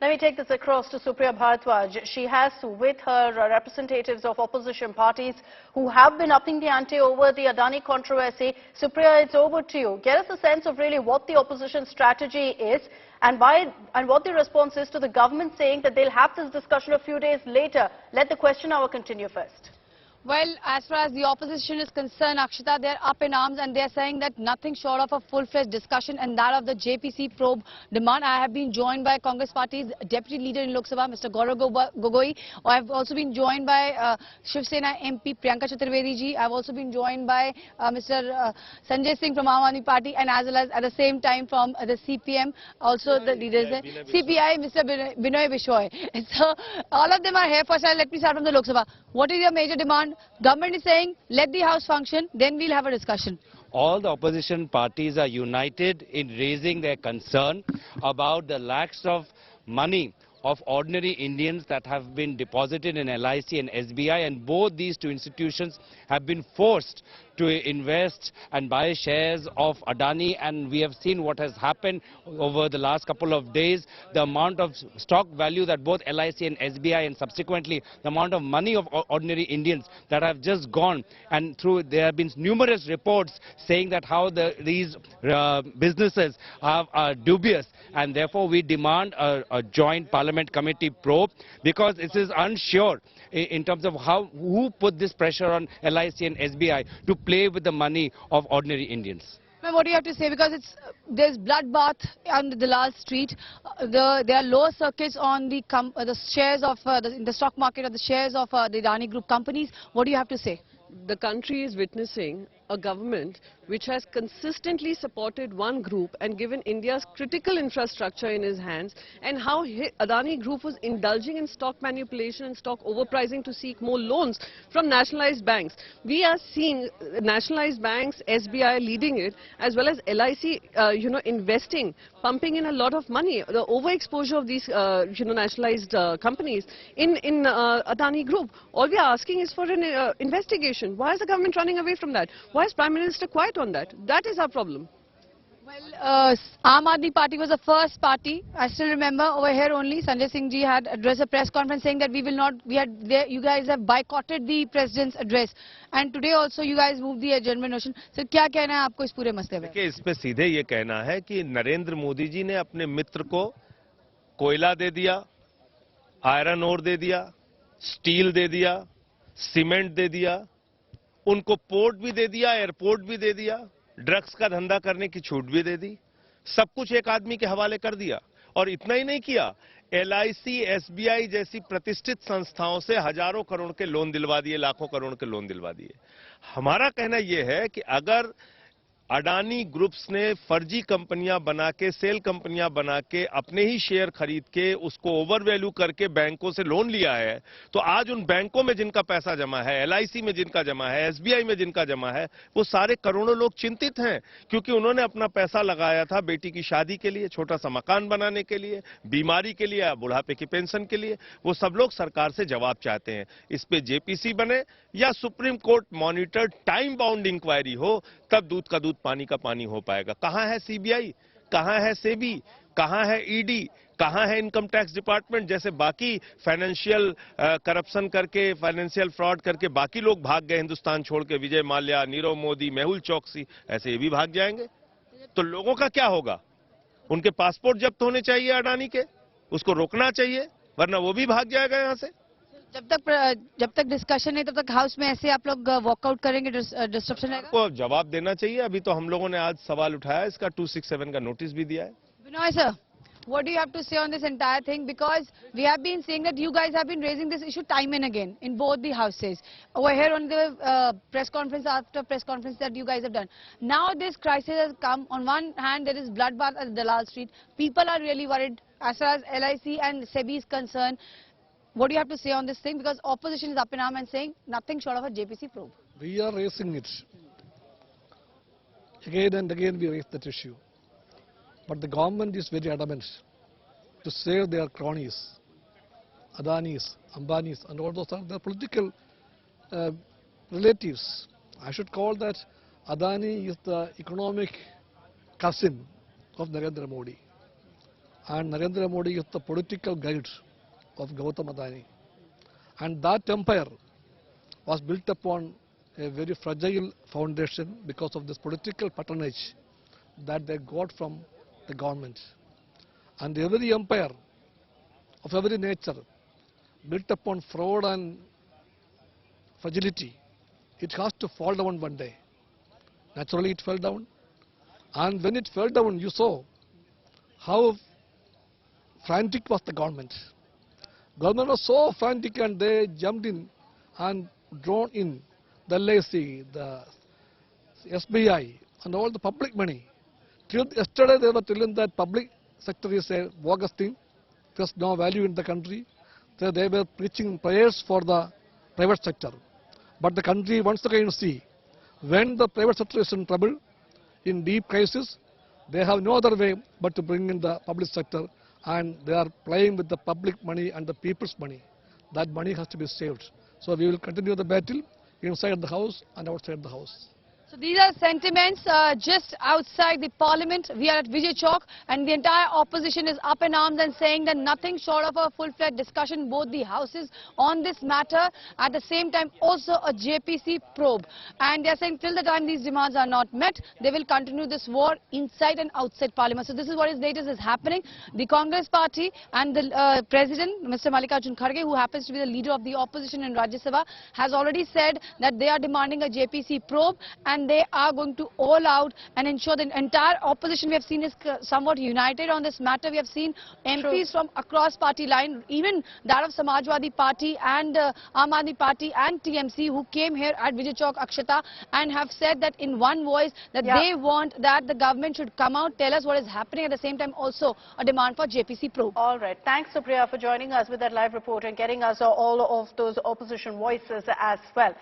Let me take this across to Supriya Bharadwaj. She has with her representatives of opposition parties who have been upping the ante over the Adani controversy. Supriya, it's over to you. Get us a sense of really what the opposition strategy is and what the response is to the government saying that they'll have this discussion a few days later. Let the question hour continue first. Well, as far as the opposition is concerned, Akshita, they're up in arms and they're saying that nothing short of a full-fledged discussion and that of the JPC probe demand. I have been joined by Congress Party's Deputy Leader in Lok Sabha, Mr. Gaurav Gogoi. I have also been joined by Shiv Sena MP Priyanka Chaturvedi ji. I have also been joined by Mr. Sanjay Singh from Aam Aadmi Party, and as well as at the same time from the CPM, also the leaders there. CPI, Mr. Binoy Bishoy. So all of them are here. First, let me start from the Lok Sabha. What is your major demand? Government is saying, let the House function, then we'll have a discussion. All the opposition parties are united in raising their concern about the lacks of money of ordinary Indians that have been deposited in LIC and SBI, and both these two institutions have been forced to invest and buy shares of Adani, and we have seen what has happened over the last couple of days. The amount of stock value that both LIC and SBI, and subsequently the amount of money of ordinary Indians that have just gone, and there have been numerous reports saying that how these businesses are dubious, and therefore we demand a joint parliament committee probe, because it is unsure in terms of who put this pressure on LIC and SBI to play with the money of ordinary Indians. Ma'am, what do you have to say? Because there's bloodbath on the Dalal Street. There are lower circuits on the shares of in the stock market, of the shares of the Adani Group companies. What do you have to say? The country is witnessing a government which has consistently supported one group and given India's critical infrastructure in his hands, and how Adani Group was indulging in stock manipulation and stock overpricing to seek more loans from nationalized banks. We are seeing nationalized banks, SBI leading it, as well as LIC, investing, pumping in a lot of money. The overexposure of these, nationalized companies in Adani Group. All we are asking is for an investigation. Why is the government running away from that? Why is Prime Minister quiet on that? That is our problem. Well, Aam Aadmi Party was the first party. I still remember over here only Sanjay Singh ji had addressed a press conference saying that you guys have boycotted the president's address, and today also you guys moved the adjournment motion. So क्या कहना है आपको इस पूरे मसले में? देखिए, इस पे सीधे ये कहना है कि नरेंद्र मोदी जी ने अपने मित्र को कोयला दे दिया, आयरन ओर दे दिया, स्टील दे दिया, सीमेंट दे दिया, उनको पोर्ट भी दे दिया, एयरपोर्ट भी दे दिया, ड्रग्स का धंधा करने की छूट भी दे दी, सब कुछ एक आदमी के हवाले कर दिया। और इतना ही नहीं किया, LIC, SBI जैसी प्रतिष्ठित संस्थाओं से हजारों करोड़ के लोन दिलवा दिए, लाखों करोड़ के लोन दिलवा दिए। हमारा कहना यह है कि अगर अडानी ग्रुप्स ने फर्जी कंपनियां बना के, सेल कंपनियां बना के, अपने ही शेयर खरीद के उसको ओवर वैल्यू करके बैंकों से लोन लिया है, तो आज उन बैंकों में जिनका पैसा जमा है, LIC में जिनका जमा है, SBI में जिनका जमा है, वो सारे करोड़ों लोग चिंतित हैं, क्योंकि उन्होंने अपना पैसा लगाया था बेटी की शादी के लिए, छोटा सा मकान बनाने के लिए, बीमारी के लिए, बुढ़ापे की पेंशन के लिए। वो सब लोग सरकार से जवाब चाहते हैं। इस पे JPC बने या supreme court monitored time bound inquiry हो, तब दूध का दूध पानी का पानी हो पाएगा। कहां है CBI, कहां है सेबी, कहां है ED, कहां है इनकम टैक्स डिपार्टमेंट? जैसे बाकी फाइनेंशियल करप्शन करके, फाइनेंशियल फ्रॉड करके बाकी लोग भाग गए हिंदुस्तान छोड़ के, विजय माल्या, नीरव मोदी, मेहुल चौकसी, ऐसे ये भी भाग जाएंगे। तो लोगों का क्या होगा? उनके पासपोर्ट जब्त होने चाहिए अडानी के, उसको रोकना चाहिए, वरना वो भी भाग जाएगा यहां से। जब तक डिस्कशन है तब तक हाउस में ऐसे आप लोग वॉकआउट करेंगे, डिस्ट्रप्शन रहेगा? को जवाब देना चाहिए। अभी तो हम लोगों ने आज सवाल उठाया, इसका 267 का नोटिस भी दिया है। Binoy sir, what do you have to say on this entire thing? Because we have been saying that you guys have been raising this issue time and again in both the houses. Over here on the press conference after press conference that you guys have done. Now this crisis has come. On one hand, there is bloodbath at Dalal Street. People are really worried as far as LIC and SEBI is concerned. What do you have to say on this thing? Because opposition is up in arms and saying nothing short of a JPC probe. We are raising it. Again and again we raise that issue. But the government is very adamant to save their cronies, Adanis, Ambanis, and all those are their political relatives. I should call that Adani is the economic cousin of Narendra Modi. and Narendra Modi is the political guide of Gautam Adani. And that empire was built upon a very fragile foundation because of this political patronage that they got from the government. And every empire of every nature built upon fraud and fragility, it has to fall down one day. Naturally it fell down. And when it fell down, you saw how frantic was the government. Government was so frantic and they jumped in and drawn in the LIC, the SBI and all the public money. Till yesterday they were telling that public sector is a bogus thing. There's no value in the country. So they were preaching prayers for the private sector. But the country once again see, when the private sector is in trouble, in deep crisis, they have no other way but to bring in the public sector, and they are playing with the public money and the people's money. That money has to be saved. So we will continue the battle inside the house and outside the house. So these are sentiments just outside the parliament. We are at Vijay Chowk and the entire opposition is up in arms and saying that nothing short of a full-fledged discussion both the houses on this matter. At the same time also a JPC probe. And they are saying till the time these demands are not met, they will continue this war inside and outside parliament. So this is what is latest is happening. The Congress party and the president, Mr. Mallikarjun Kharge, who happens to be the leader of the opposition in Rajya Sabha, has already said that they are demanding a JPC probe and they are going to all out and ensure the entire opposition we have seen is somewhat united on this matter. We have seen MPs from across party line, even that of Samajwadi Party and Aam Aadmi Party and TMC, who came here at Vijay Chowk Akshata and have said that in one voice that they want that the government should come out, tell us what is happening. At the same time also a demand for JPC probe. All right. Thanks, Supriya, for joining us with that live report and getting us all of those opposition voices as well.